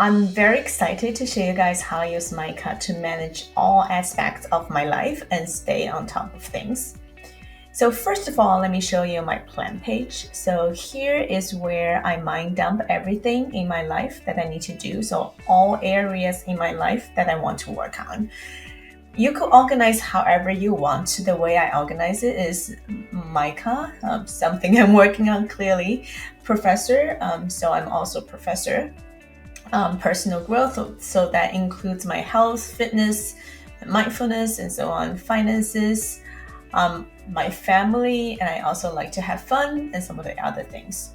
I'm very excited to show you guys how I use Myca to manage all aspects of my life and stay on top of things. So first of all, let me show you my plan page. So here is where I mind dump everything in my life that I need to do. So all areas in my life that I want to work on. You could organize however you want. The way I organize it is Myca, something I'm working on clearly. Professor, so I'm also a professor. Personal growth, so that includes my health, fitness, mindfulness, and so on, finances, my family, and I also like to have fun and some of the other things.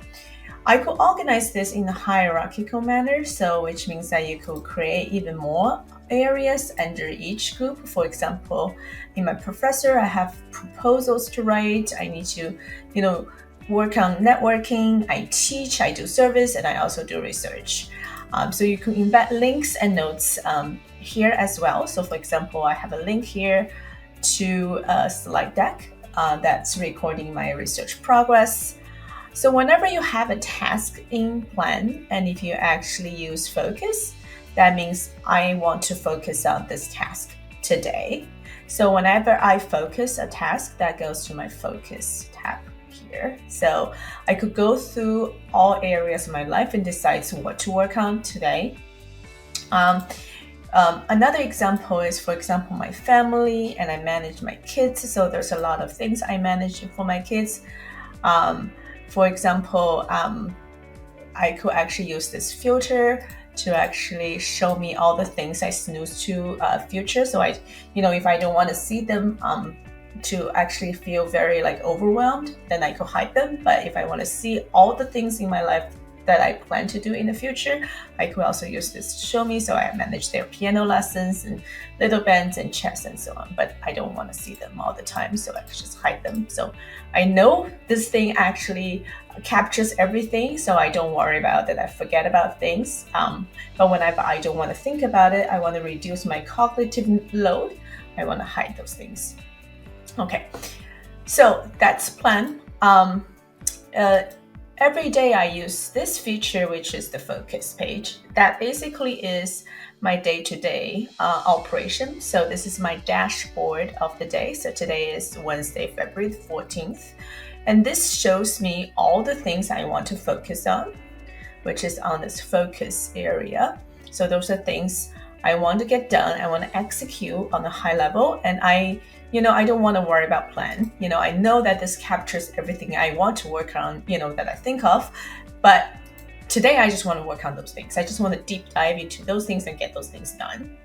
I could organize this in a hierarchical manner, so which means that you could create even more areas under each group. For example, in my professor, I have proposals to write. I need to, work on networking. I teach, I do service, and I also do research. So you can embed links and notes here as well. So for example, I have a link here to a slide deck that's recording my research progress. So whenever you have a task in plan, and if you actually use focus, that means I want to focus on this task today. So whenever I focus a task, that goes to my focus tab here. So I could go through all areas of my life and decide what to work on today. Another example is, for example, my family, and I manage my kids. So there's a lot of things I manage for my kids. For example, I could actually use this filter to actually show me all the things I snooze to future. So if I don't want to see them, to actually feel very overwhelmed, then I could hide them. But if I want to see all the things in my life that I plan to do in the future, I could also use this to show me. So I manage their piano lessons and little bands and chess and so on, but I don't want to see them all the time, so I could just hide them. So I know this thing actually captures everything, so I don't worry about it. I forget about things. But whenever I don't want to think about it, I want to reduce my cognitive load, I want to hide those things. Okay, so that's plan. Every day I use this feature, which is the focus page. That basically is my day-to-day operation. So this is my dashboard of the day. So today is Wednesday, February 14th. And this shows me all the things I want to focus on, which is on this focus area. So those are things I want to get done. I want to execute on a high level, and I don't want to worry about plan. I know that this captures everything I want to work on, that I think of, but today I just want to work on those things. I just want to deep dive into those things and get those things done.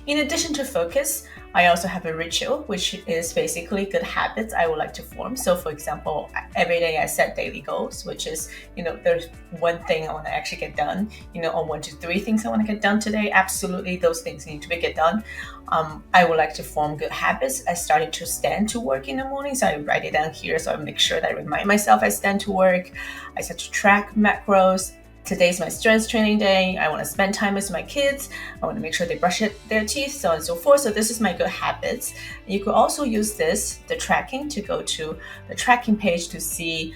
In addition to focus, I also have a ritual, which is basically good habits I would like to form. So for example, every day I set daily goals, which is, there's one thing I want to actually get done, or 1 to 3 things I want to get done today. Absolutely, those things need to get done. I would like to form good habits. I started to stand to work in the morning, so I write it down here. So I make sure that I remind myself I stand to work. I start to track macros. Today's my strength training day. I want to spend time with my kids. I want to make sure they brush their teeth, so on and so forth. So this is my good habits. You could also use the tracking, to go to the tracking page to see,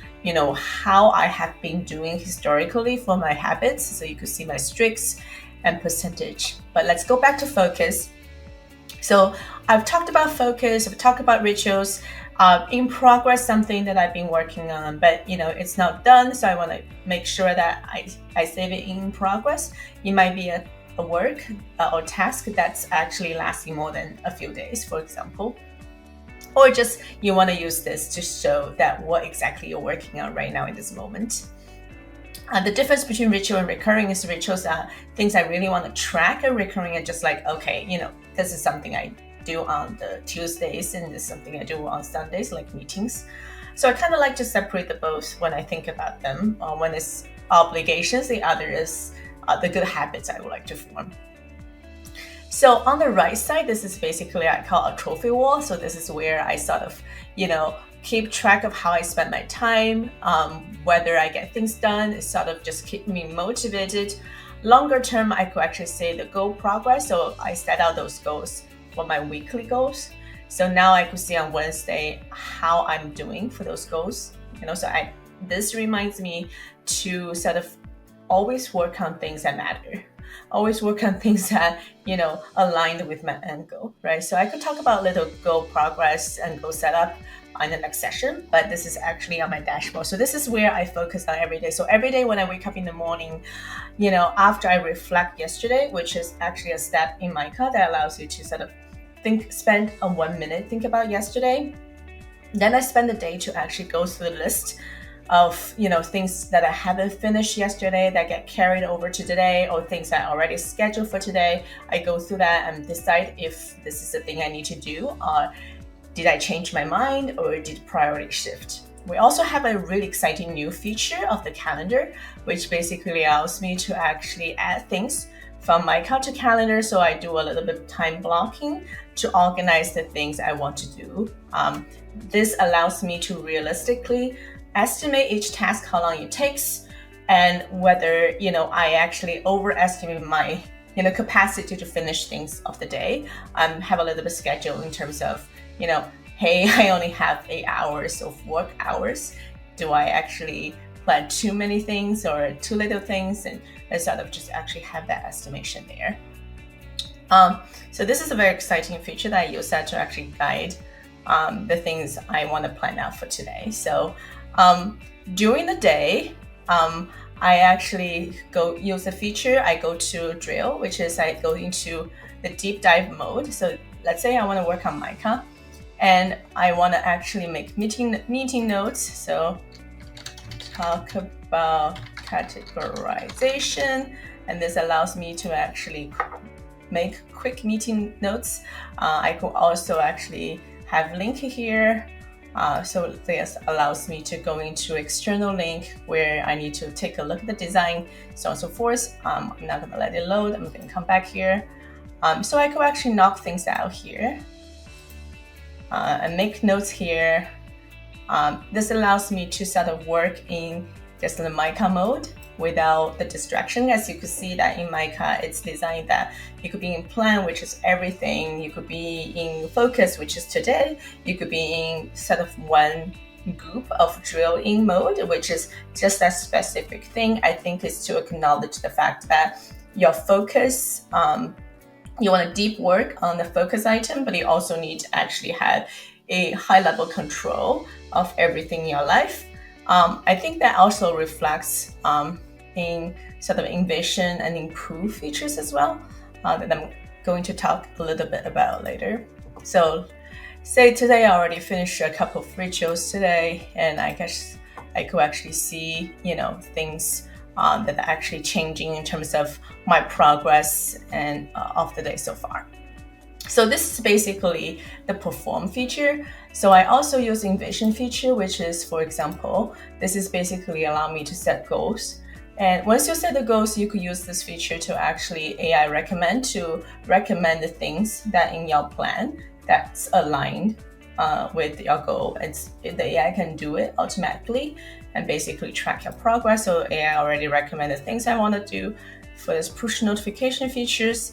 how I have been doing historically for my habits. So you could see my streaks and percentage. But let's go back to focus. So I've talked about focus, I've talked about rituals. In progress, something that I've been working on, but it's not done, so I want to make sure that I save it in progress. It might be a work or task that's actually lasting more than a few days, for example. Or just you want to use this to show that what exactly you're working on right now in this moment. The difference between ritual and recurring is rituals are things I really want to track, and recurring are just this is something I do on the Tuesdays, and it's something I do on Sundays, like meetings. So I kind of like to separate the both when I think about them. One is obligations, the other is the good habits I would like to form. So on the right side, this is basically I call a trophy wall. So this is where I sort of, keep track of how I spend my time, whether I get things done. It sort of just keep me motivated. Longer term, I could actually say the goal progress. So I set out those goals for my weekly goals. So now I could see on Wednesday how I'm doing for those goals. So this reminds me to sort of always work on things that matter. Always work on things that, aligned with my end goal, right? So I could talk about little goal progress and goal setup on the next session, but this is actually on my dashboard. So this is where I focus on every day. So every day when I wake up in the morning, after I reflect yesterday, which is actually a step in myca that allows you to sort of spend a 1 minute, think about yesterday. Then I spend the day to actually go through the list of things that I haven't finished yesterday that get carried over to today, or things that I already scheduled for today. I go through that and decide if this is the thing I need to do, or did I change my mind, or did priority shift. We also have a really exciting new feature of the calendar, which basically allows me to actually add things from myca to calendar. So I do a little bit of time blocking to organize the things I want to do. This allows me to realistically estimate each task, how long it takes, and whether I actually overestimate my capacity to finish things of the day. Have a little bit of schedule in terms of hey, I only have 8 hours of work hours. Do I actually plan too many things or too little things? And sort of just actually have that estimation there. So this is a very exciting feature that I use that to actually guide the things I want to plan out for today. So during the day, I actually go use the feature. I go to drill, which is I go into the deep dive mode. So let's say I want to work on myca, and I want to actually make meeting notes. So talk about categorization, and this allows me to actually make quick meeting notes. I could also actually have link here. So this allows me to go into external link where I need to take a look at the design, so on and so forth. I'm not going to let it load. I'm going to come back here. So I could actually knock things out here and make notes here. This allows me to sort of work in just the myca mode without the distraction. As you could see that in myca, it's designed that you could be in plan, which is everything. You could be in focus, which is today. You could be in sort of one group of drill-in mode, which is just that specific thing. I think is to acknowledge the fact that your focus, you want to deep work on the focus item, but you also need to actually have a high-level control of everything in your life. I think that also reflects in sort of envision and improve features as well that I'm going to talk a little bit about later. So say today I already finished a couple of rituals today, and I guess I could actually see things that are actually changing in terms of my progress and of the day so far. So this is basically the perform feature. So I also use envision feature, which is, for example, this is basically allow me to set goals. And once you set the goals, you could use this feature to actually AI recommend the things that in your plan that's aligned with your goal. The AI can do it automatically and basically track your progress. So AI already recommended things I want to do for this push notification features,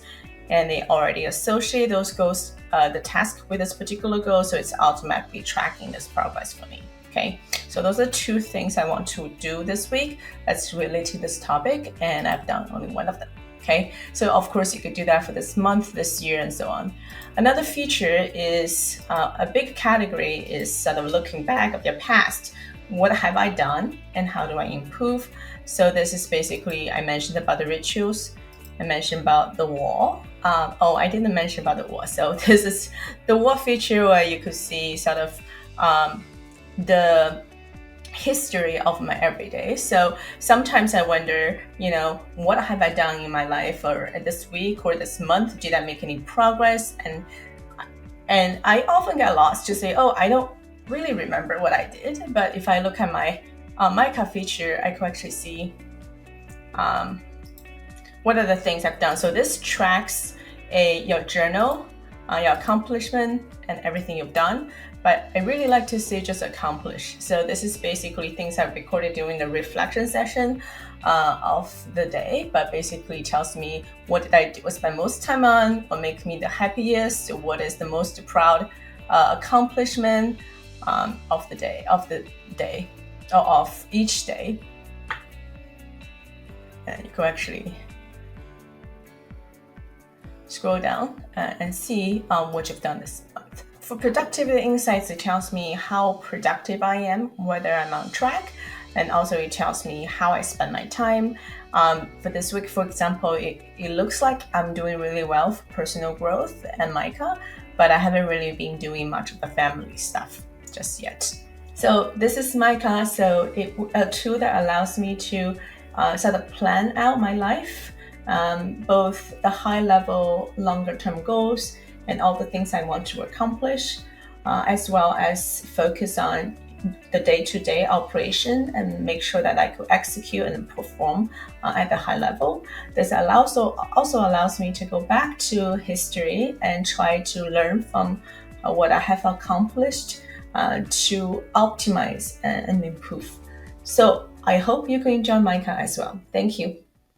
and they already associate those goals, the task with this particular goal, so it's automatically tracking this progress for me. Okay, so those are 2 things I want to do this week that's related to this topic, and I've done only one of them. Okay, so of course you could do that for this month, this year, and so on. Another feature is a big category is sort of looking back of your past. What have I done and how do I improve? So this is basically, I mentioned about the rituals, I mentioned about the wall. I didn't mention about the wall. So this is the wall feature where you could see sort of the history of my everyday. So sometimes I wonder, what have I done in my life, or this week or this month? Did I make any progress? And I often get lost to say, I don't really remember what I did. But if I look at my myca feature, I could actually see what are the things I've done. So this tracks your journal, your accomplishment, and everything you've done. But I really like to say just accomplish. So this is basically things I've recorded during the reflection session of the day, but basically tells me what did I spend most time on, what makes me the happiest, what is the most proud accomplishment of the day, or of each day. And you can actually scroll down and see what you've done this month. For productivity insights, it tells me how productive I am, whether I'm on track, and also it tells me how I spend my time. For this week, for example, it looks like I'm doing really well for personal growth and myca, but I haven't really been doing much of the family stuff just yet. So this is myca, so a tool that allows me to sort of plan out my life, both the high level, longer term goals and all the things I want to accomplish, as well as focus on the day-to-day operation and make sure that I could execute and perform at the high level. This also allows me to go back to history and try to learn from what I have accomplished to optimize and improve. So I hope you can enjoy myca as well. Thank you.